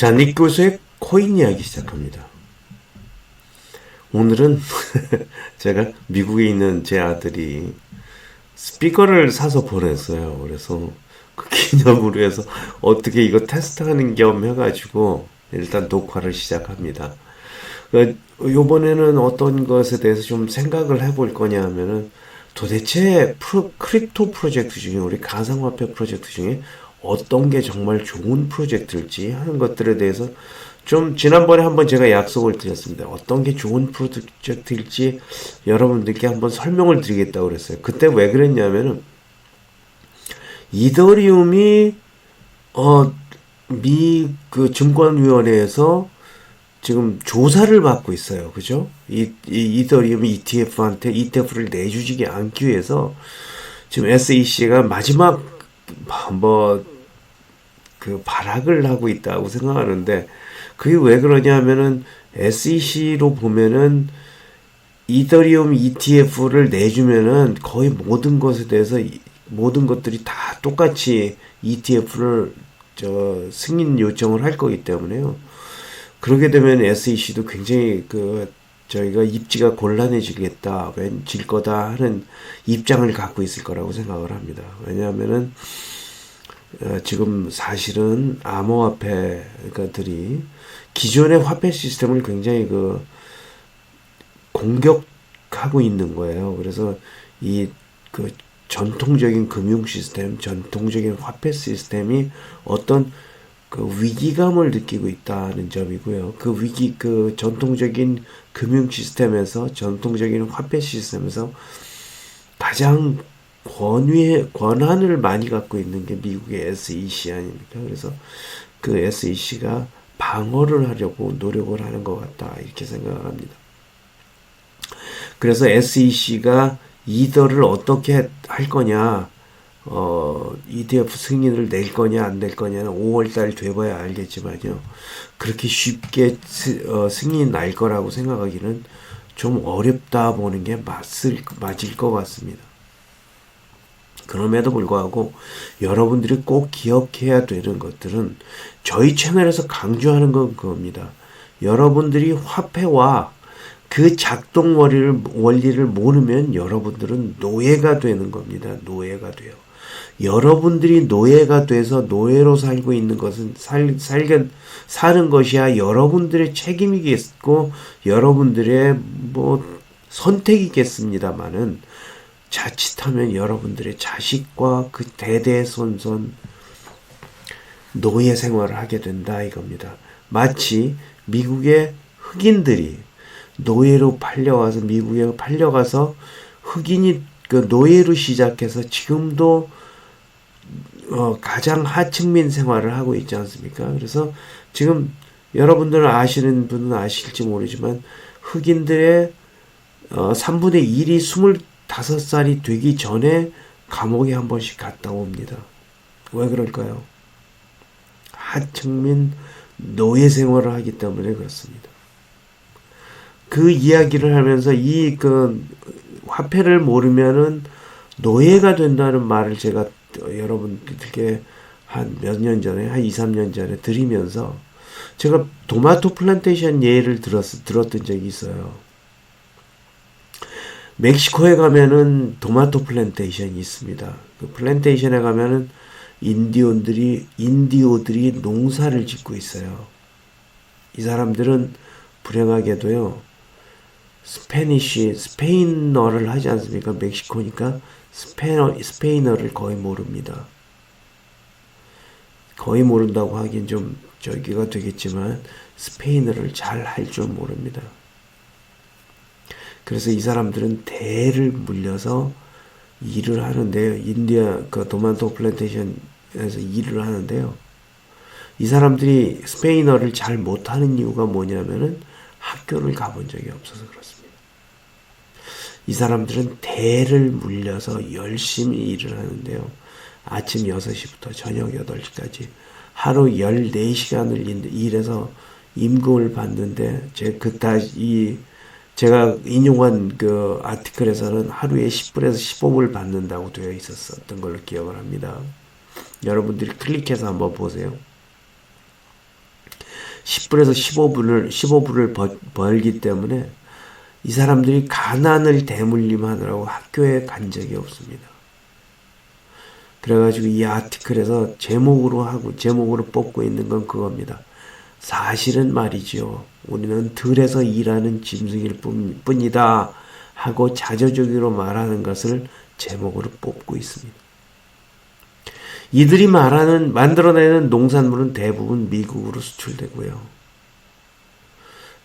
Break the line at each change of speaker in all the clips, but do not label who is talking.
자, 닉 교수의 코인 이야기 시작합니다. 오늘은 제가 미국에 있는 제 아들이 스피커를 사서 보냈어요. 그래서 그 기념으로 해서 어떻게 이거 테스트하는 겸 해가지고 일단 녹화를 시작합니다. 요번에는 어떤 것에 대해서 좀 생각을 해볼 거냐 하면은 도대체 크립토 프로젝트 중에 우리 가상화폐 프로젝트 중에 어떤 게 정말 좋은 프로젝트일지 하는 것들에 대해서 좀 지난번에 한번 제가 약속을 드렸습니다. 어떤 게 좋은 프로젝트일지 여러분들께 한번 설명을 드리겠다고 그랬어요. 그때 왜 그랬냐면은 이더리움이 미 그 증권위원회에서 지금 조사를 받고 있어요. 그죠? 이더리움 ETF한테 ETF를 내주지 않기 위해서 지금 SEC가 마지막 그 발악을 하고 있다고 생각하는데 그게 왜 그러냐면은 SEC로 보면은 이더리움 ETF를 내주면은 거의 모든 것에 대해서 모든 것들이 다 똑같이 ETF를 승인 요청을 할 거기 때문에요. 그러게 되면 SEC도 굉장히 저희가 입지가 곤란해지겠다, 질 거다 하는 입장을 갖고 있을 거라고 생각을 합니다. 왜냐하면은 지금 사실은 암호화폐들이 기존의 화폐 시스템을 굉장히 공격하고 있는 거예요. 그래서 전통적인 금융 시스템, 전통적인 화폐 시스템이 어떤 위기감을 느끼고 있다는 점이고요. 전통적인 금융 시스템에서, 전통적인 화폐 시스템에서 가장 권한을 많이 갖고 있는 게 미국의 SEC 아닙니까? 그래서 그 SEC가 방어를 하려고 노력을 하는 것 같다. 이렇게 생각을 합니다. 그래서 SEC가 이더를 어떻게 할 거냐, ETF 승인을 낼 거냐, 안 낼 거냐는 5월달 돼봐야 알겠지만요. 그렇게 쉽게 승인 날 거라고 생각하기는 좀 어렵다 보는 게 맞을 것 같습니다. 그럼에도 불구하고 여러분들이 꼭 기억해야 되는 것들은 저희 채널에서 강조하는 건 그겁니다. 여러분들이 화폐와 그 작동 원리를 모르면 여러분들은 노예가 되는 겁니다. 노예가 돼요. 여러분들이 노예가 돼서 노예로 살고 있는 것은 사는 것이야 여러분들의 책임이겠고 여러분들의 선택이겠습니다만은 자칫하면 여러분들의 자식과 그 대대손손 노예 생활을 하게 된다 이겁니다. 마치 미국의 흑인들이 노예로 팔려와서 미국에 팔려가서 흑인이 노예로 시작해서 지금도 가장 하층민 생활을 하고 있지 않습니까? 그래서 지금 여러분들은 아시는 분은 아실지 모르지만 흑인들의 3분의 1이 25살이 되기 전에 감옥에 한 번씩 갔다 옵니다. 왜 그럴까요? 하층민 노예 생활을 하기 때문에 그렇습니다. 그 이야기를 하면서 화폐를 모르면은 노예가 된다는 말을 제가 여러분들께 한 몇 년 전에, 한 2, 3년 전에 드리면서 제가 토마토 플란테이션 예를 들었던 적이 있어요. 멕시코에 가면은 토마토 플란테이션이 있습니다. 그 플란테이션에 가면은 인디오들이 농사를 짓고 있어요. 이 사람들은 불행하게도요, 스페인어를 하지 않습니까? 멕시코니까 스페인어를 거의 모릅니다. 거의 모른다고 하긴 좀 저기가 되겠지만 스페인어를 잘 할 줄 모릅니다. 그래서 이 사람들은 대를 물려서 일을 하는데요. 토마토 플랜테이션에서 일을 하는데요. 이 사람들이 스페인어를 잘 못하는 이유가 뭐냐면은 학교를 가본 적이 없어서 그렇습니다. 이 사람들은 대를 물려서 열심히 일을 하는데요. 아침 6시부터 저녁 8시까지 하루 14시간을 일해서 임금을 받는데 제가 인용한 그 아티클에서는 하루에 10불에서 15불 받는다고 되어 있었던 걸로 기억을 합니다. 여러분들이 클릭해서 한번 보세요. 10불에서 15불을 벌기 때문에 이 사람들이 가난을 대물림하느라고 학교에 간 적이 없습니다. 그래가지고 이 아티클에서 제목으로 뽑고 있는 건 그겁니다. 사실은 말이지요. 우리는 들에서 일하는 짐승일 뿐이다 하고 자조적으로 말하는 것을 제목으로 뽑고 있습니다. 이들이 만들어내는 농산물은 대부분 미국으로 수출되고요.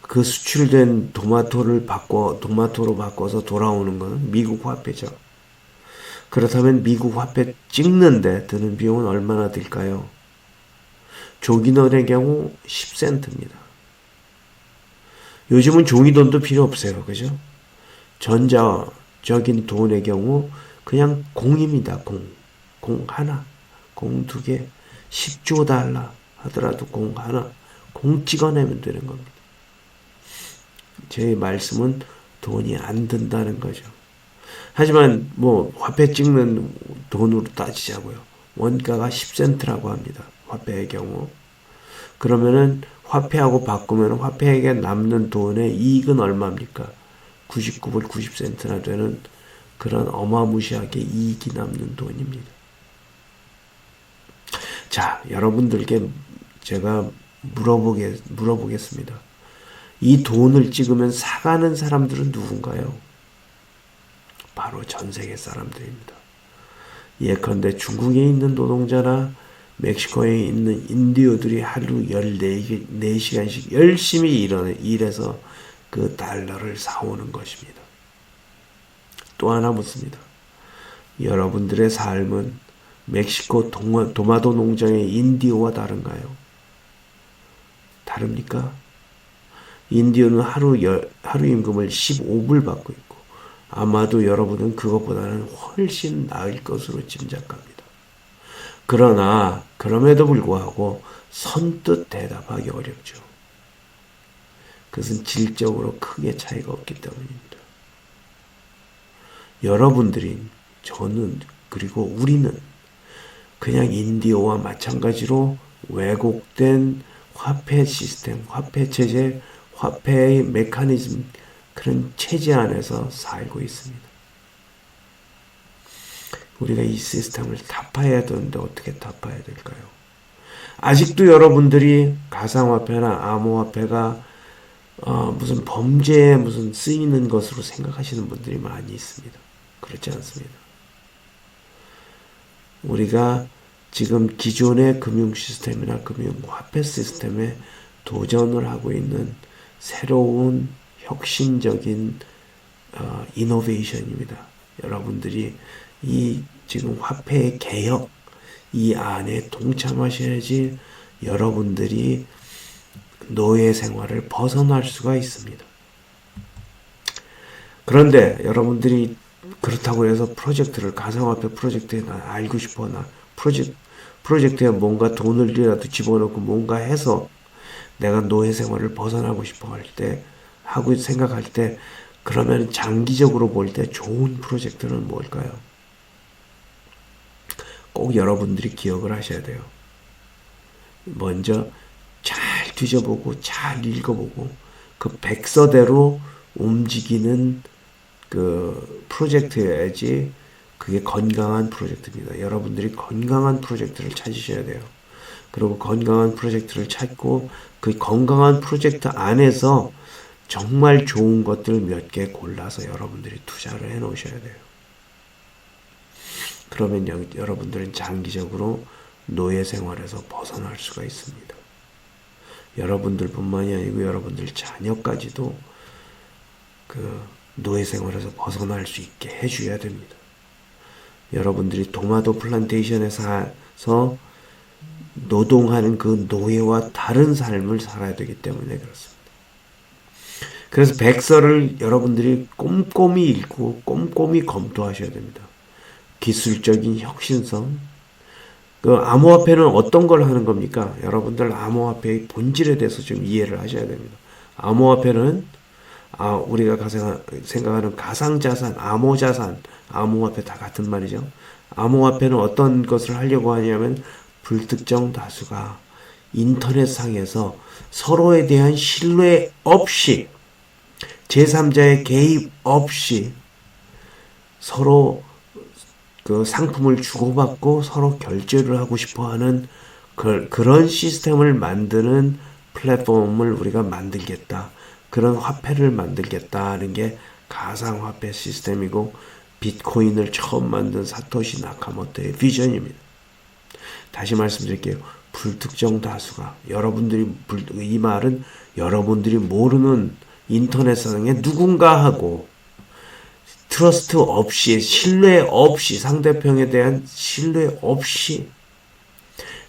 그 수출된 토마토로 바꿔서 돌아오는 것은 미국 화폐죠. 그렇다면 미국 화폐 찍는데 드는 비용은 얼마나 들까요? 조기돈의 경우 10센트입니다. 요즘은 종이돈도 필요 없어요. 그죠? 전자적인 돈의 경우 그냥 공입니다. 공 하나, 공 두 개, 10조 달러 하더라도 공 하나, 공 찍어내면 되는 겁니다. 제 말씀은 돈이 안 든다는 거죠. 하지만 화폐 찍는 돈으로 따지자고요. 원가가 10센트라고 합니다. 화폐의 경우. 그러면은 화폐하고 바꾸면 화폐에게 남는 돈의 이익은 얼마입니까? 99불 90센트나 되는 그런 어마무시하게 이익이 남는 돈입니다. 자, 여러분들께 제가 물어보겠습니다. 이 돈을 찍으면 사가는 사람들은 누군가요? 바로 전 세계 사람들입니다. 예컨대 중국에 있는 노동자나 멕시코에 있는 인디오들이 하루 14시간씩 열심히 일해서 그 달러를 사오는 것입니다. 또 하나 묻습니다. 여러분들의 삶은 멕시코 도마도 농장의 인디오와 다른가요? 다릅니까? 인디오는 하루 임금을 15불 받고 있고 아마도 여러분은 그것보다는 훨씬 나을 것으로 짐작합니다. 그러나 그럼에도 불구하고 선뜻 대답하기 어렵죠. 그것은 질적으로 크게 차이가 없기 때문입니다. 여러분들이, 저는, 그리고 우리는 그냥 인디오와 마찬가지로 왜곡된 화폐 시스템, 화폐 체제, 화폐의 메커니즘, 그런 체제 안에서 살고 있습니다. 우리가 이 시스템을 타파해야 되는데 어떻게 타파해야 될까요? 아직도 여러분들이 가상화폐나 암호화폐가 무슨 범죄에 쓰이는 것으로 생각하시는 분들이 많이 있습니다. 그렇지 않습니다. 우리가 지금 기존의 금융 시스템이나 금융 화폐 시스템에 도전을 하고 있는 새로운 혁신적인 이노베이션입니다. 여러분들이 이 지금 화폐의 개혁, 이 안에 동참하셔야지 여러분들이 노예 생활을 벗어날 수가 있습니다. 그런데 여러분들이 그렇다고 해서 가상화폐 프로젝트에 나 알고 싶어, 프로젝트에 뭔가 돈을이라도 집어넣고 뭔가 해서 내가 노예 생활을 벗어나고 싶어 생각할 때, 그러면 장기적으로 볼 때 좋은 프로젝트는 뭘까요? 꼭 여러분들이 기억을 하셔야 돼요. 먼저 잘 뒤져보고 잘 읽어보고 그 백서대로 움직이는 그 프로젝트여야지 그게 건강한 프로젝트입니다. 여러분들이 건강한 프로젝트를 찾으셔야 돼요. 그리고 건강한 프로젝트를 찾고 그 건강한 프로젝트 안에서 정말 좋은 것들 몇 개 골라서 여러분들이 투자를 해 놓으셔야 돼요. 그러면 여러분들은 장기적으로 노예 생활에서 벗어날 수가 있습니다. 여러분들뿐만이 아니고 여러분들 자녀까지도 그 노예 생활에서 벗어날 수 있게 해줘야 됩니다. 여러분들이 도마도 플란테이션에서 노동하는 그 노예와 다른 삶을 살아야 되기 때문에 그렇습니다. 그래서 백서를 여러분들이 꼼꼼히 읽고 꼼꼼히 검토하셔야 됩니다. 기술적인 혁신성, 그 암호화폐는 어떤 걸 하는 겁니까? 여러분들 암호화폐의 본질에 대해서 좀 이해를 하셔야 됩니다. 암호화폐는 우리가 생각하는 가상자산, 암호자산, 암호화폐 다 같은 말이죠. 암호화폐는 어떤 것을 하려고 하냐면 불특정 다수가 인터넷상에서 서로에 대한 신뢰 없이 제3자의 개입 없이 서로 그 상품을 주고받고 서로 결제를 하고 싶어하는 그런 시스템을 만드는 플랫폼을 우리가 만들겠다. 그런 화폐를 만들겠다는 게 가상화폐 시스템이고 비트코인을 처음 만든 사토시 나카모토의 비전입니다. 다시 말씀드릴게요. 불특정 다수가 이 말은 여러분들이 모르는 인터넷상에 누군가하고 트러스트 없이 신뢰 없이 상대편에 대한 신뢰 없이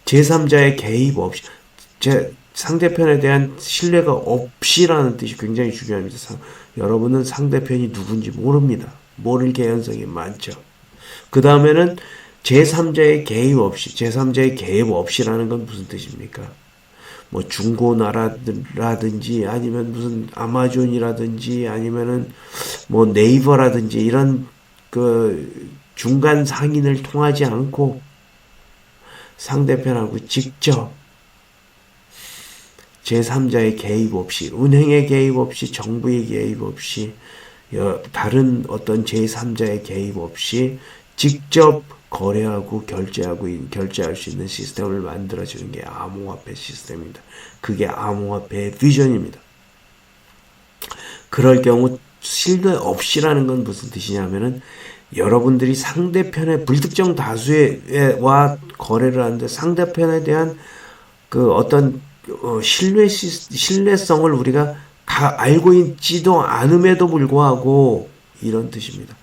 제3자의 개입 없이 상대편에 대한 신뢰가 없이라는 뜻이 굉장히 중요합니다. 여러분은 상대편이 누군지 모릅니다. 모를 개연성이 많죠. 그 다음에는 제3자의 개입 없이라는 건 무슨 뜻입니까? 뭐 중고나라든지 아니면 무슨 아마존이라든지 아니면은 뭐 네이버라든지 이런 그 중간 상인을 통하지 않고 상대편하고 직접 제3자의 개입 없이, 은행의 개입 없이, 정부의 개입 없이, 다른 어떤 제3자의 개입 없이 직접 거래하고 결제할 수 있는 시스템을 만들어주는 게 암호화폐 시스템입니다. 그게 암호화폐의 비전입니다. 그럴 경우 신뢰 없이라는 건 무슨 뜻이냐면은 여러분들이 상대편의 불특정 다수와 거래를 하는데 상대편에 대한 그 어떤 신뢰성을 우리가 알고 있지도 않음에도 불구하고 이런 뜻입니다.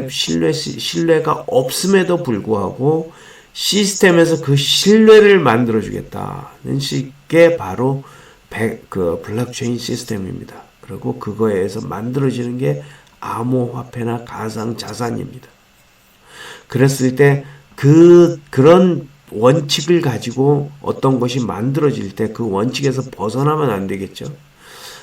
신뢰가 없음에도 불구하고 시스템에서 그 신뢰를 만들어주겠다는 식의 바로 블록체인 시스템입니다. 그리고 그거에 의해서 만들어지는 게 암호화폐나 가상자산입니다. 그랬을 때 그런 원칙을 가지고 어떤 것이 만들어질 때 그 원칙에서 벗어나면 안 되겠죠.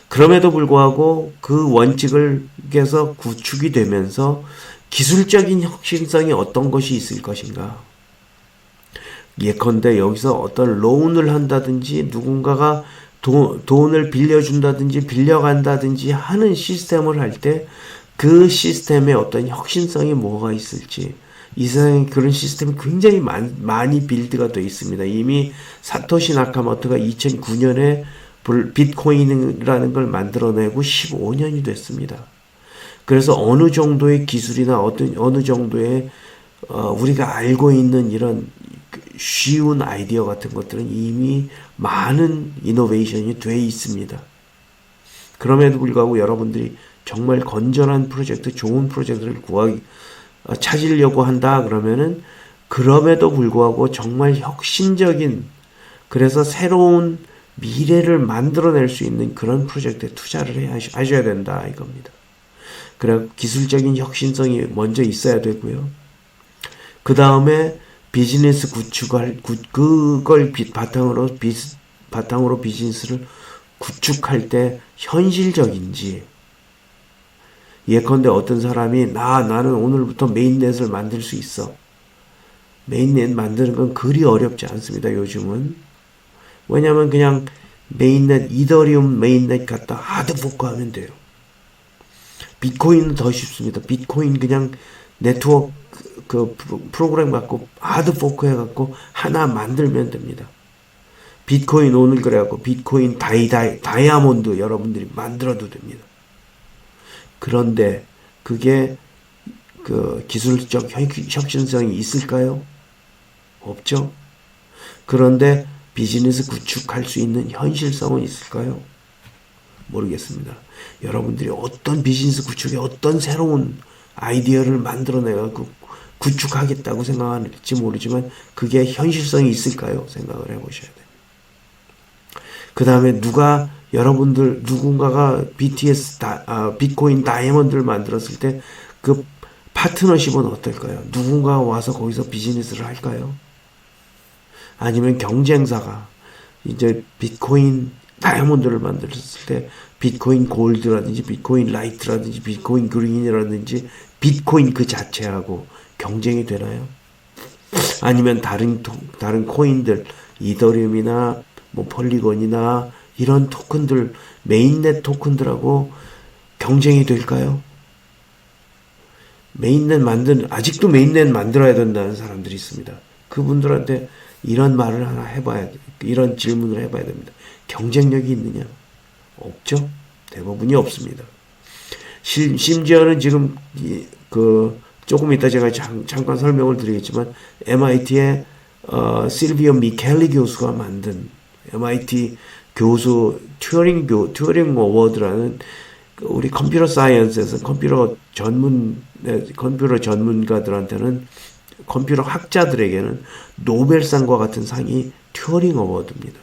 그럼에도 불구하고 그 원칙에서 구축이 되면서 기술적인 혁신성이 어떤 것이 있을 것인가. 예컨대 여기서 어떤 로운을 한다든지 누군가가 돈을 빌려준다든지 빌려간다든지 하는 시스템을 할 때 그 시스템에 어떤 혁신성이 뭐가 있을지 이 세상에 그런 시스템이 굉장히 많이 빌드가 되어 있습니다. 이미 사토시 나카모토가 2009년에 비트코인이라는 걸 만들어내고 15년이 됐습니다. 그래서 어느 정도의 기술이나 어느 정도의 우리가 알고 있는 이런 쉬운 아이디어 같은 것들은 이미 많은 이노베이션이 돼 있습니다. 그럼에도 불구하고 여러분들이 정말 건전한 프로젝트, 좋은 프로젝트를 찾으려고 한다 그러면은 그럼에도 불구하고 정말 혁신적인 그래서 새로운 미래를 만들어낼 수 있는 그런 프로젝트에 투자를 하셔야 된다 이겁니다. 그래 기술적인 혁신성이 먼저 있어야 되고요. 그 다음에 비즈니스 그걸 바탕으로 비즈니스를 구축할 때 현실적인지 예컨대 어떤 사람이 나는 오늘부터 메인넷을 만들 수 있어. 메인넷 만드는 건 그리 어렵지 않습니다. 요즘은. 왜냐면 그냥 이더리움 메인넷 갖다 하드포크하면 돼요. 비트코인은 더 쉽습니다. 비트코인 그냥 네트워크 프로그램 갖고 하드포크 해갖고 하나 만들면 됩니다. 비트코인 오늘 그래갖고 비트코인 다이아몬드 여러분들이 만들어도 됩니다. 그런데 그게 기술적 혁신성이 있을까요? 없죠. 그런데 비즈니스 구축할 수 있는 현실성은 있을까요? 모르겠습니다. 여러분들이 어떤 비즈니스 구축에 어떤 새로운 아이디어를 만들어내고 구축하겠다고 생각할지 모르지만 그게 현실성이 있을까요? 생각을 해보셔야 돼요. 그 다음에 누군가가 비트코인 다이아몬드를 만들었을 때 그 파트너십은 어떨까요? 누군가가 와서 거기서 비즈니스를 할까요? 아니면 경쟁사가 이제 비트코인 다이아몬드를 만들었을 때 비트코인 골드라든지 비트코인 라이트라든지 비트코인 그린이라든지 비트코인 그 자체하고 경쟁이 되나요? 아니면 다른 코인들 이더리움이나 뭐 폴리곤이나 이런 토큰들, 메인넷 토큰들하고 경쟁이 될까요? 아직도 메인넷 만들어야 된다는 사람들이 있습니다. 그분들한테 이런 말을 하나 이런 질문을 해봐야 됩니다. 경쟁력이 있느냐? 없죠? 대부분이 없습니다. 심지어는 지금, 조금 이따 제가 잠깐 설명을 드리겠지만, MIT의, 실비오 미켈리 교수가 만든 MIT 교수 튜어링 어워드라는 우리 컴퓨터 사이언스에서 컴퓨터 전문가들한테는 컴퓨터 학자들에게는 노벨상과 같은 상이 튜어링 어워드입니다.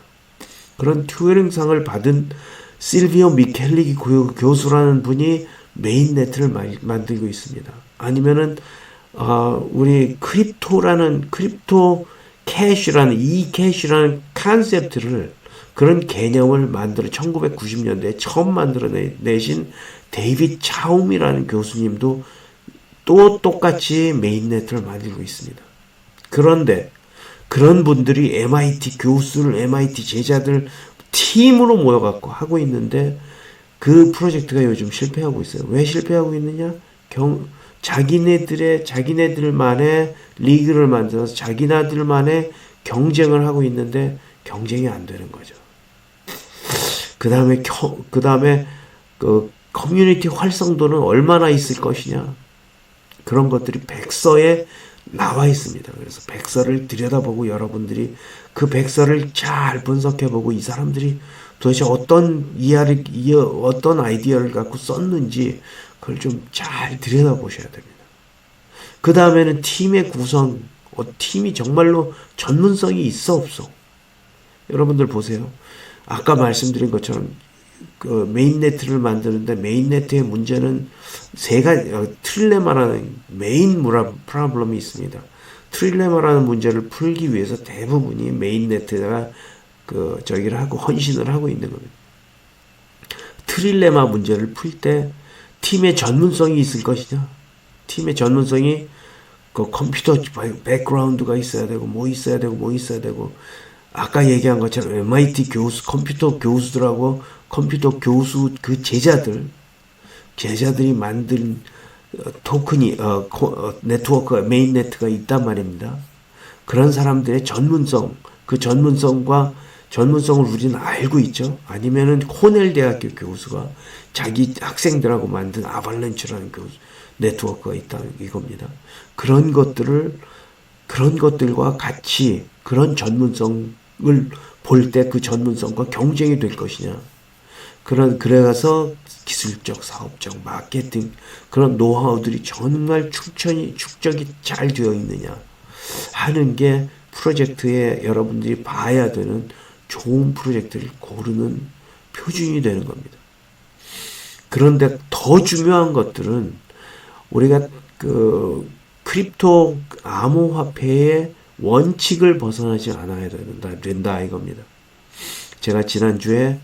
그런 튜어링상을 받은 실비오 미켈리 교수라는 분이 메인네트를 만들고 있습니다. 아니면은 우리 크립토 캐시라는 이캐시라는 컨셉트를 그런 개념을 1990년대에 처음 만들어내신 데이빗 차움이라는 교수님도 또 똑같이 메인네트를 만들고 있습니다. 그런데 그런 분들이 MIT 제자들 팀으로 모여갖고 하고 있는데 그 프로젝트가 요즘 실패하고 있어요. 왜 실패하고 있느냐? 자기네들만의 리그를 만들어서 자기네들만의 경쟁을 하고 있는데 경쟁이 안 되는 거죠. 그 다음에 커뮤니티 활성도는 얼마나 있을 것이냐. 그런 것들이 백서에 나와 있습니다. 그래서 백서를 들여다보고 여러분들이 그 백서를 잘 분석해보고 이 사람들이 도대체 어떤 아이디어를 갖고 썼는지 그걸 좀 잘 들여다보셔야 됩니다. 그 다음에는 팀의 구성, 팀이 정말로 전문성이 있어 없어. 여러분들 보세요. 아까 말씀드린 것처럼 그 메인네트를 만드는데 메인네트의 문제는 트릴레마라는 메인 프로블럼이 있습니다. 트릴레마라는 문제를 풀기 위해서 대부분이 메인네트가 헌신을 하고 있는 겁니다. 트릴레마 문제를 풀 때 팀의 전문성이 있을 것이냐? 팀의 전문성이 컴퓨터 백그라운드가 있어야 되고 뭐 있어야 되고 아까 얘기한 것처럼 MIT 컴퓨터 교수들하고 컴퓨터 교수 그 제자들이 만든 토큰이 네트워크가 메인네트가 있단 말입니다. 그런 사람들의 전문성을 우리는 알고 있죠. 아니면은 코넬 대학교 교수가 자기 학생들하고 만든 아발란치라는 네트워크가 있다는 이겁니다. 그런 것들과 같이 그런 전문성을 볼 때 그 전문성과 경쟁이 될 것이냐. 그래서 기술적, 사업적, 마케팅 그런 노하우들이 정말 축적이 잘 되어 있느냐 하는 게 프로젝트에 여러분들이 봐야 되는 좋은 프로젝트를 고르는 표준이 되는 겁니다. 그런데 더 중요한 것들은 우리가 크립토 암호화폐의 원칙을 벗어나지 않아야 된다 이겁니다. 제가 지난주에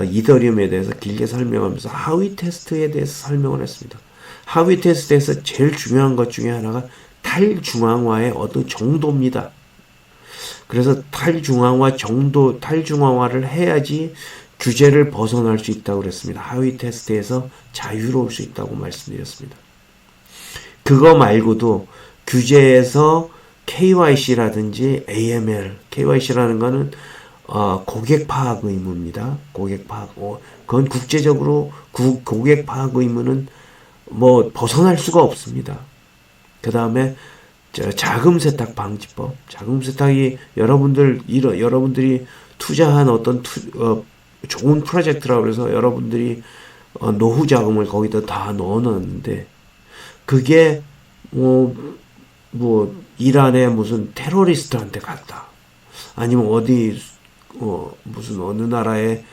이더리움에 대해서 길게 설명하면서 하위 테스트에 대해서 설명을 했습니다. 하위 테스트에서 제일 중요한 것 중에 하나가 탈중앙화의 어떤 정도입니다. 그래서 탈중앙화를 해야지 규제를 벗어날 수 있다고 그랬습니다. 하위 테스트에서 자유로울 수 있다고 말씀드렸습니다. 그거 말고도 규제에서 KYC라든지 AML, KYC라는 거는 고객 파악 의무입니다. 고객 파악. 그건 국제적으로 고객 파악 의무는 뭐 벗어날 수가 없습니다. 그 다음에 자금 세탁 방지법. 자금 세탁이 여러분들이 투자한 어떤 좋은 프로젝트라고 해서 여러분들이 노후 자금을 거기다 다 넣어놨는데 그게 이란의 무슨 테러리스트한테 갔다. 아니면 무슨 어느 나라의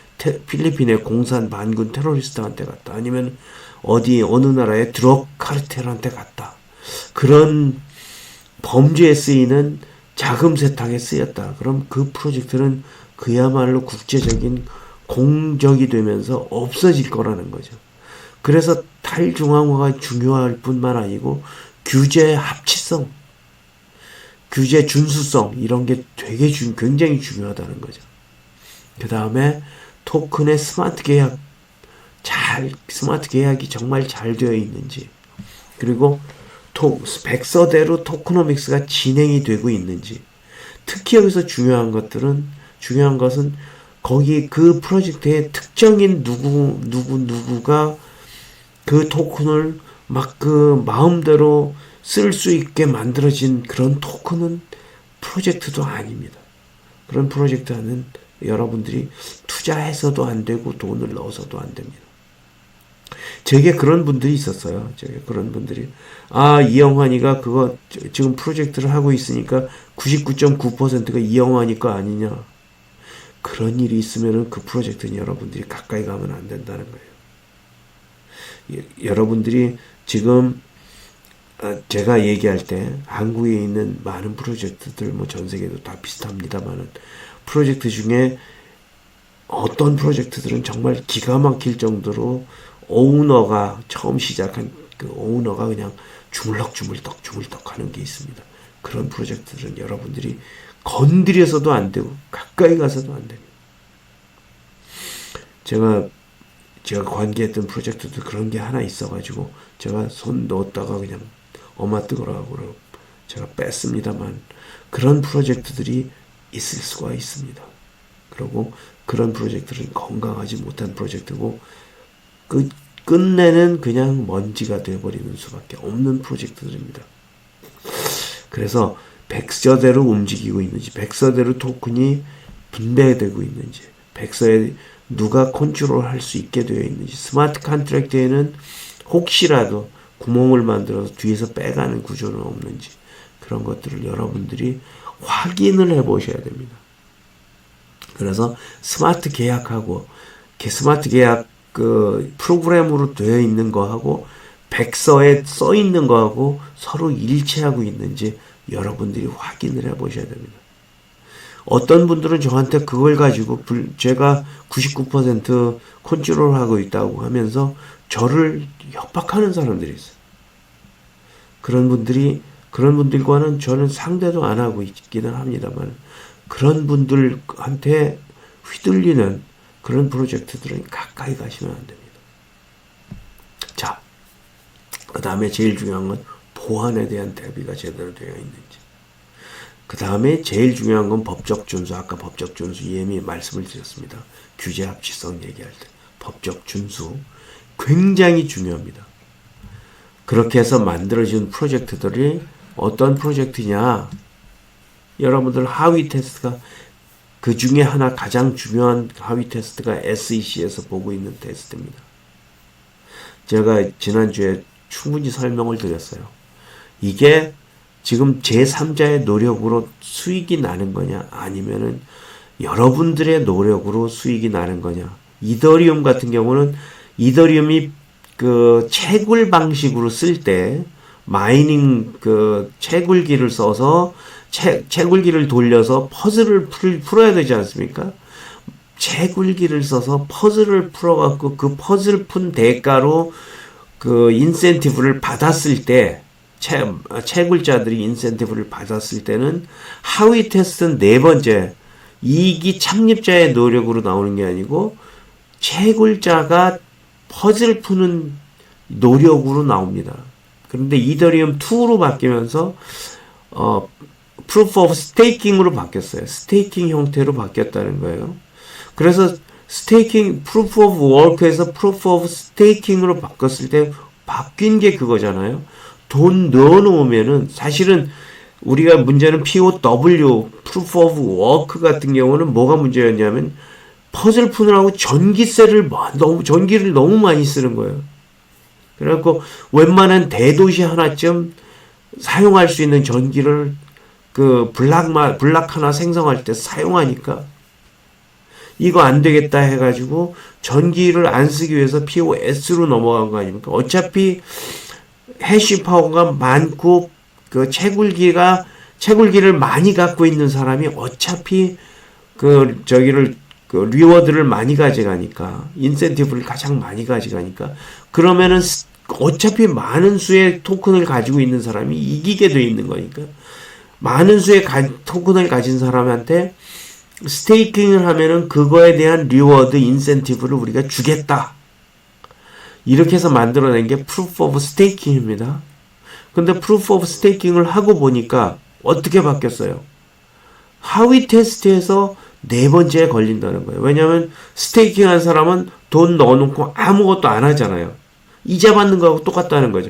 필리핀의 공산 반군 테러리스트한테 갔다. 아니면 어느 나라의 드럭 카르텔한테 갔다. 그런 범죄에 쓰이는 자금 세탁에 쓰였다. 그럼 그 프로젝트는 그야말로 국제적인 공적이 되면서 없어질 거라는 거죠. 그래서 탈중앙화가 중요할 뿐만 아니고 규제 합치성, 규제 준수성 이런 게 굉장히 중요하다는 거죠. 그 다음에 토큰의 스마트 계약이 정말 잘 되어 있는지, 그리고 백서대로 토크노믹스가 진행이 되고 있는지, 특히 여기서 중요한 것은 거기 그 프로젝트의 특정인 누구가 그 토큰을 막 그 마음대로 쓸 수 있게 만들어진 그런 토큰은 프로젝트도 아닙니다. 그런 프로젝트는 여러분들이 투자해서도 안 되고 돈을 넣어서도 안 됩니다. 제게 그런 분들이 있었어요. 그런 분들이, 이영환이가 그거 지금 프로젝트를 하고 있으니까 99.9%가 이영환이 거 아니냐. 그런 일이 있으면은 그 프로젝트는 여러분들이 가까이 가면 안 된다는 거예요. 여러분들이 지금 제가 얘기할 때 한국에 있는 많은 프로젝트들, 뭐 전 세계도 다 비슷합니다만은, 프로젝트 중에 어떤 프로젝트들은 정말 기가 막힐 정도로 오너가 처음 시작한 그 오너가 그냥 주물럭 하는 게 있습니다. 그런 프로젝트들은 여러분들이 건드려서도 안 되고 가까이 가서도 안 됩니다. 제가 관계했던 프로젝트도 그런 게 하나 있어가지고 제가 손 넣었다가 그냥 어마 뜨거라고 제가 뺐습니다만, 그런 프로젝트들이 있을 수가 있습니다. 그리고 그런 프로젝트는 건강하지 못한 프로젝트고 끝내는 그냥 먼지가 되어버리는 수밖에 없는 프로젝트들입니다. 그래서 백서대로 움직이고 있는지, 백서대로 토큰이 분배되고 있는지, 백서에 누가 컨트롤할 수 있게 되어 있는지, 스마트 컨트랙트에는 혹시라도 구멍을 만들어서 뒤에서 빼가는 구조는 없는지, 그런 것들을 여러분들이 확인을 해보셔야 됩니다. 그래서 스마트 계약 그 프로그램으로 되어 있는 거하고 백서에 써 있는 거하고 서로 일치하고 있는지 여러분들이 확인을 해보셔야 됩니다. 어떤 분들은 저한테 그걸 가지고 제가 99% 컨트롤하고 있다고 하면서 저를 협박하는 사람들이 있어요. 그런 분들과는 저는 상대도 안 하고 있기는 합니다만, 그런 분들한테 휘둘리는 그런 프로젝트들은 가까이 가시면 안 됩니다. 자, 그 다음에 제일 중요한 건 보안에 대한 대비가 제대로 되어 있는지. 그 다음에 제일 중요한 건 법적 준수. 아까 법적 준수 이미 말씀을 드렸습니다. 규제 합치성 얘기할 때 법적 준수 굉장히 중요합니다. 그렇게 해서 만들어진 프로젝트들이 어떤 프로젝트냐, 여러분들 하위 테스트가 그 중에 하나, 가장 중요한 하위 테스트가 SEC에서 보고 있는 테스트입니다. 제가 지난주에 충분히 설명을 드렸어요. 이게 지금 제3자의 노력으로 수익이 나는 거냐, 아니면은 여러분들의 노력으로 수익이 나는 거냐. 이더리움 같은 경우는 이더리움이 그 채굴 방식으로 쓸 때 마이닝 그 채굴기를 써서 채굴기를 돌려서 퍼즐을 풀어야 되지 않습니까? 채굴기를 써서 퍼즐을 풀어갖고 그 퍼즐 푼 대가로 그 인센티브를 받았을 때, 채굴자들이 인센티브를 받았을 때는 하위 테스트는 네 번째, 이익이 창립자의 노력으로 나오는 게 아니고 채굴자가 퍼즐 푸는 노력으로 나옵니다. 그런데 이더리움 2로 바뀌면서 프루프 오브 스테이킹으로 바뀌었어요. 스테이킹 형태로 바뀌었다는 거예요. 그래서 프루프 오브 워크에서 프루프 오브 스테이킹으로 바꿨을 때 바뀐 게 그거잖아요. 돈 넣어놓으면은, 사실은 우리가 문제는 POW, 프루프 오브 워크 같은 경우는 뭐가 문제였냐면 퍼즐 푸느라고 전기를 너무 많이 쓰는 거예요. 그래갖고 웬만한 대도시 하나쯤 사용할 수 있는 전기를 그 블락 하나 생성할 때 사용하니까 이거 안 되겠다 해가지고 전기를 안 쓰기 위해서 POS로 넘어간 거 아닙니까? 어차피 해시 파워가 많고 그 채굴기를 많이 갖고 있는 사람이 어차피 리워드를 많이 가져가니까, 인센티브를 가장 많이 가져가니까, 그러면은 어차피 많은 수의 토큰을 가지고 있는 사람이 이기게 돼 있는 거니까, 많은 수의 토큰을 가진 사람한테 스테이킹을 하면은 그거에 대한 리워드, 인센티브를 우리가 주겠다. 이렇게 해서 만들어낸 게 프루프 오브 스테이킹입니다. 근데 프루프 오브 스테이킹을 하고 보니까 어떻게 바뀌었어요? 하위 테스트에서 네 번째에 걸린다는 거예요. 왜냐하면 스테이킹 한 사람은 돈 넣어놓고 아무것도 안 하잖아요. 이자 받는 거하고 똑같다는 거죠.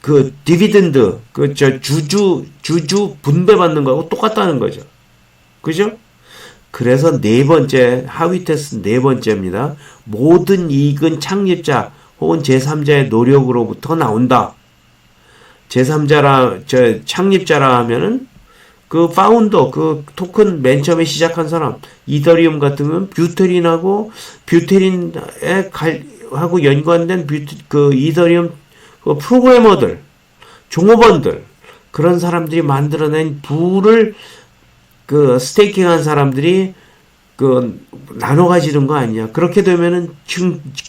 그 디비던드, 주주 분배 받는 거하고 똑같다는 거죠. 그죠? 그래서 네 번째, 하위 테스트 네 번째입니다. 모든 이익은 창립자 혹은 제3자의 노력으로부터 나온다. 창립자라 하면은 그 파운더, 그 토큰 맨 처음에 시작한 사람, 이더리움 같은 건 뷰테린에 하고 연관된 그 이더리움 그 프로그래머들, 종업원들, 그런 사람들이 만들어낸 부를 그 스테이킹한 사람들이 그 나눠 가지는 거 아니냐. 그렇게 되면은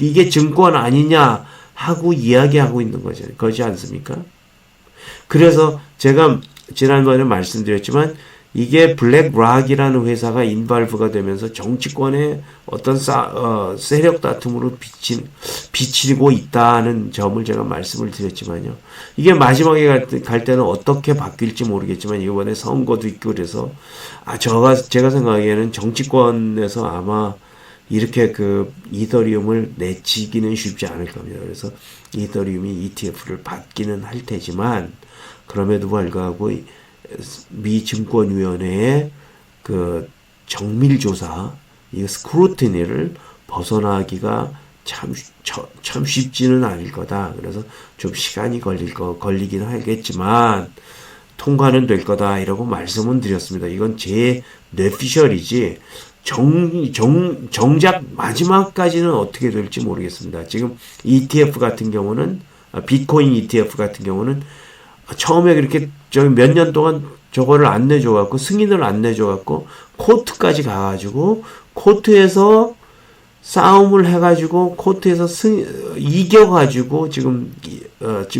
이게 증권 아니냐 하고 이야기하고 있는 거죠. 그렇지 않습니까? 그래서 제가 지난번에 말씀드렸지만 이게 블랙락이라는 회사가 인발브가 되면서 정치권의 어떤 세력 다툼으로 비치고 있다는 점을 제가 말씀을 드렸지만요. 이게 마지막에 갈 때는 어떻게 바뀔지 모르겠지만 이번에 선거도 있고 그래서 제가 생각하기에는 정치권에서 아마 이렇게 그 이더리움을 내치기는 쉽지 않을 겁니다. 그래서 이더리움이 ETF를 받기는 할 테지만 그럼에도 불구하고 미 증권위원회의 그 정밀조사, 이 스크루티니를 벗어나기가 참 쉽지는 않을 거다. 그래서 좀 시간이 걸리긴 하겠지만 통과는 될 거다. 이라고 말씀은 드렸습니다. 이건 제 뇌피셜이지 정작 마지막까지는 어떻게 될지 모르겠습니다. 지금 ETF 같은 경우는 비트코인 ETF 같은 경우는 처음에 그렇게 몇 년 동안 저거를 안 내줘갖고 승인을 안 내줘갖고 코트까지 가가지고 코트에서 싸움을 해가지고 코트에서 이겨가지고 지금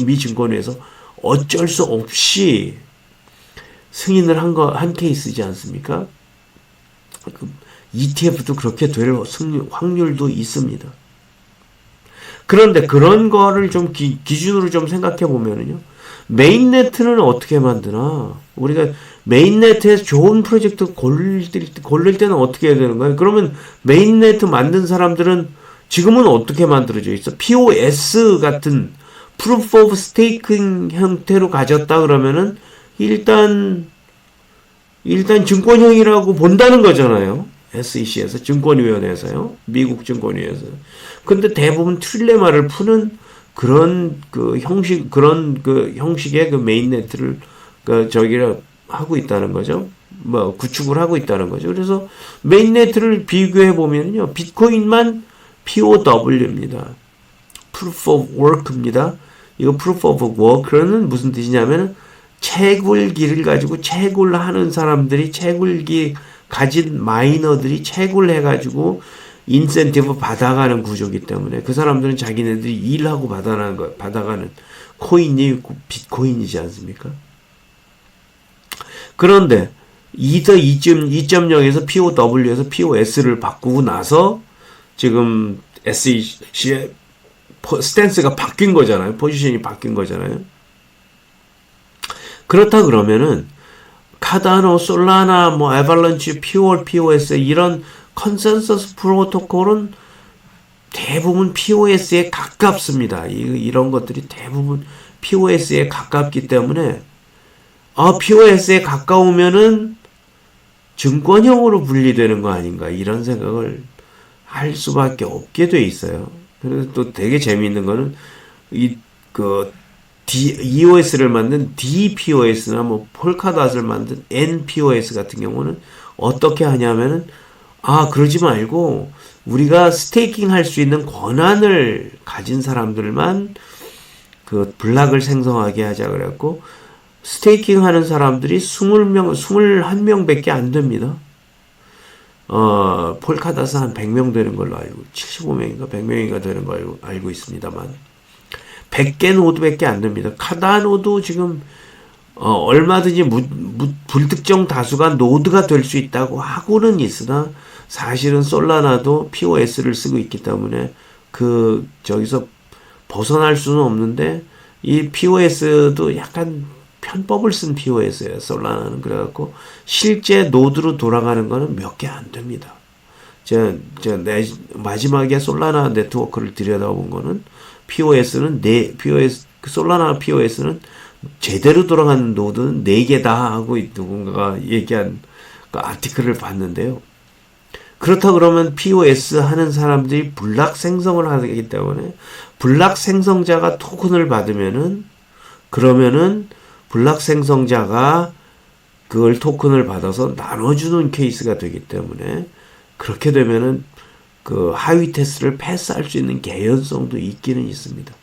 미 증권위에서 어쩔 수 없이 승인을 한 케이스지 않습니까? ETF도 그렇게 될 확률도 있습니다. 그런데 그런 거를 좀 기준으로 좀 생각해 보면은요. 메인네트는 어떻게 만드나? 우리가 메인네트에서 좋은 프로젝트 고를 때는 어떻게 해야 되는 거예요? 그러면 메인네트 만든 사람들은 지금은 어떻게 만들어져 있어? POS 같은 Proof of Staking 형태로 가졌다 그러면은 일단 증권형이라고 본다는 거잖아요. SEC에서 증권위원회에서요. 미국 증권위에서. 근데 대부분 틸레마를 푸는 그런 형식의 그 메인네트를 하고 있다는 거죠. 구축을 하고 있다는 거죠. 그래서 메인네트를 비교해 보면요. 비트코인만 POW입니다. Proof of Work입니다. 이거 Proof of Work는 무슨 뜻이냐면 채굴기를 가지고 채굴하는 사람들이 채굴기 가진 마이너들이 채굴해가지고 인센티브 받아가는 구조이기 때문에 그 사람들은 자기네들이 일하고 받아가는 코인이 비트코인이지 않습니까? 그런데 2.0에서 POW에서 POS를 바꾸고 나서 지금 SEC의 스탠스가 바뀐 거잖아요. 포지션이 바뀐 거잖아요. 그렇다 그러면은 카다노, 솔라나, 에발런치, POS 이런 컨센서스 프로토콜은 대부분 POS에 가깝습니다. 이런 것들이 대부분 POS에 가깝기 때문에 POS에 가까우면은 증권형으로 분리되는 거 아닌가 이런 생각을 할 수밖에 없게 돼 있어요. 그래서 또 되게 재미있는 거는 EOS를 만든 DPOS나 폴카닷을 만든 NPOS 같은 경우는 어떻게 하냐면은 그러지 말고 우리가 스테이킹 할 수 있는 권한을 가진 사람들만 그 블락을 생성하게 하자 그랬고 스테이킹 하는 사람들이 21명밖에 안 됩니다. 폴카닷은 한 100명 되는 걸로 알고 75명인가 100명인가 되는 걸로 알고 있습니다만 100개 노드밖에 안 됩니다. 카다노도 지금 얼마든지 불특정 다수가 노드가 될 수 있다고 하고는 있으나 사실은 솔라나도 POS를 쓰고 있기 때문에 저기서 벗어날 수는 없는데 이 POS도 약간 편법을 쓴 POS예요. 솔라나는. 그래갖고 실제 노드로 돌아가는 거는 몇 개 안 됩니다. 마지막에 솔라나 네트워크를 들여다본 거는 POS는 솔라나 POS는 제대로 돌아가는 노드는 4개다 하고 누군가가 얘기한 그 아티클을 봤는데요. 그렇다 그러면 POS 하는 사람들이 블락 생성을 하기 때문에 블락 생성자가 토큰을 받으면은 그러면은 블락 생성자가 그걸 토큰을 받아서 나눠주는 케이스가 되기 때문에 그렇게 되면은 그 하위 테스트를 패스할 수 있는 개연성도 있기는 있습니다.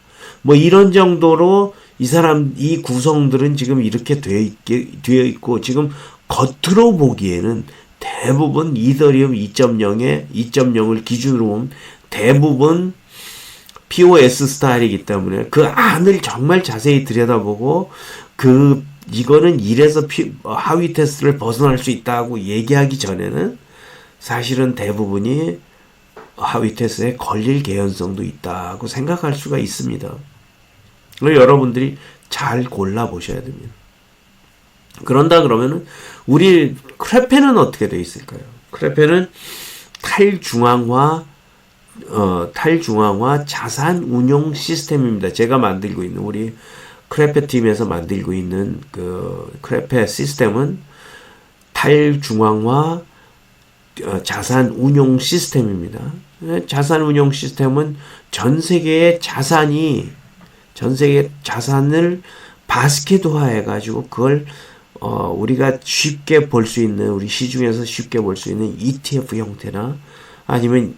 뭐 이런 정도로 이 구성들은 지금 이렇게 되어 있고 지금 겉으로 보기에는 대부분 이더리움 2.0을 기준으로 보면 대부분 POS 스타일이기 때문에 그 안을 정말 자세히 들여다보고 이거는 이래서 하위 테스트를 벗어날 수 있다고 얘기하기 전에는 사실은 대부분이 하위 테스트에 걸릴 개연성도 있다고 생각할 수가 있습니다. 여러분들이 잘 골라보셔야 됩니다. 그런다 그러면은 우리 크레펜은 어떻게 되어 있을까요? 크레펜은 탈중앙화 자산 운용 시스템입니다. 제가 만들고 있는 우리 크레페 팀에서 만들고 있는 그 크레페 시스템은 탈중앙화 자산 운용 시스템입니다. 자산 운용 시스템은 전 세계의 자산을 바스켓화 해가지고 그걸 우리가 쉽게 볼 수 있는 우리 시중에서 쉽게 볼 수 있는 ETF 형태나 아니면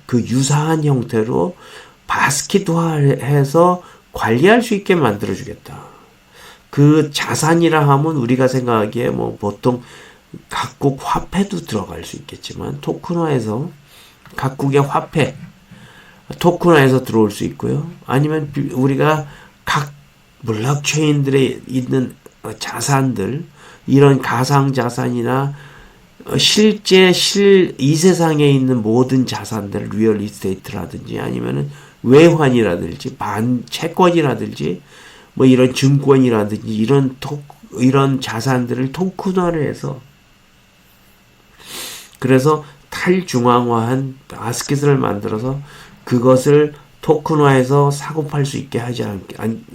그 유사한 형태로 바스켓화해서 관리할 수 있게 만들어주겠다. 그 자산이라 하면 우리가 생각하기에 보통 각국 화폐도 들어갈 수 있겠지만 토큰화해서 각국의 화폐 토큰화해서 들어올 수 있고요. 아니면 우리가 각 블록체인들에 있는 자산들 이런 가상 자산이나 실제 이 세상에 있는 모든 자산들 리얼 이스테이트라든지 아니면은 외환이라든지 채권이라든지 이런 증권이라든지 이런 자산들을 토큰화를 해서 그래서 탈중앙화한 바스켓을 만들어서 그것을 토큰화해서 사고팔 수 있게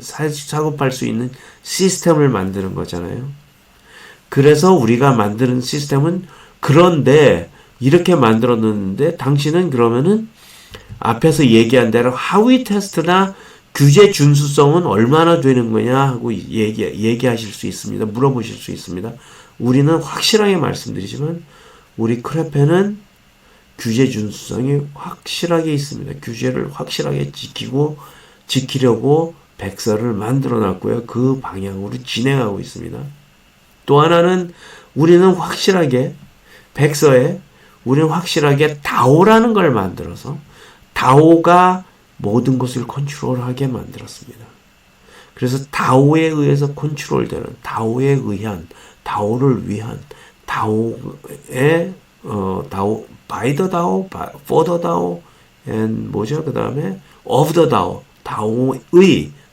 사고팔 수 있는 시스템을 만드는 거잖아요. 그래서 우리가 만드는 시스템은 그런데 이렇게 만들었는데 당신은 그러면은 앞에서 얘기한 대로 하위 테스트나 규제 준수성은 얼마나 되는 거냐 하고 얘기하실 수 있습니다. 물어보실 수 있습니다. 우리는 확실하게 말씀드리지만 우리 크레페는 규제 준수성이 확실하게 있습니다. 규제를 확실하게 지키려고 백서를 만들어 놨고요. 그 방향으로 진행하고 있습니다. 또 하나는 우리는 확실하게 다오라는 걸 만들어서 다오가 모든 것을 컨트롤하게 만들었습니다. 그래서 다오에 의해서 컨트롤되는 다오를 위한 다오의 by the DAO, for the DAO, and 그 다음에 of the DAO,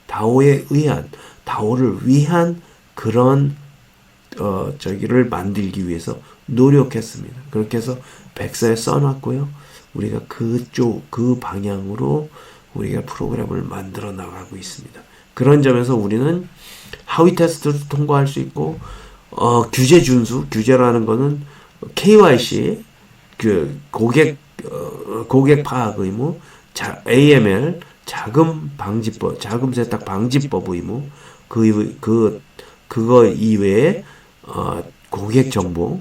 다오에 의한, 다오를 위한 그런 저기를 만들기 위해서 노력했습니다. 그렇게 해서 백서에 써놨고요. 우리가 그 방향으로 우리가 프로그램을 만들어 나가고 있습니다. 그런 점에서 우리는 하위 테스트도 통과할 수 있고 규제 준수, 규제라는 거는 KYC, 고객 파악 의무, AML, 자금 세탁 방지법 의무, 그거 이외에 고객 정보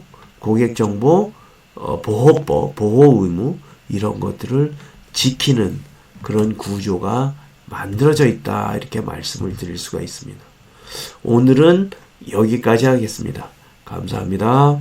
보호법, 보호 의무 이런 것들을 지키는 그런 구조가 만들어져 있다 이렇게 말씀을 드릴 수가 있습니다. 오늘은 여기까지 하겠습니다. 감사합니다.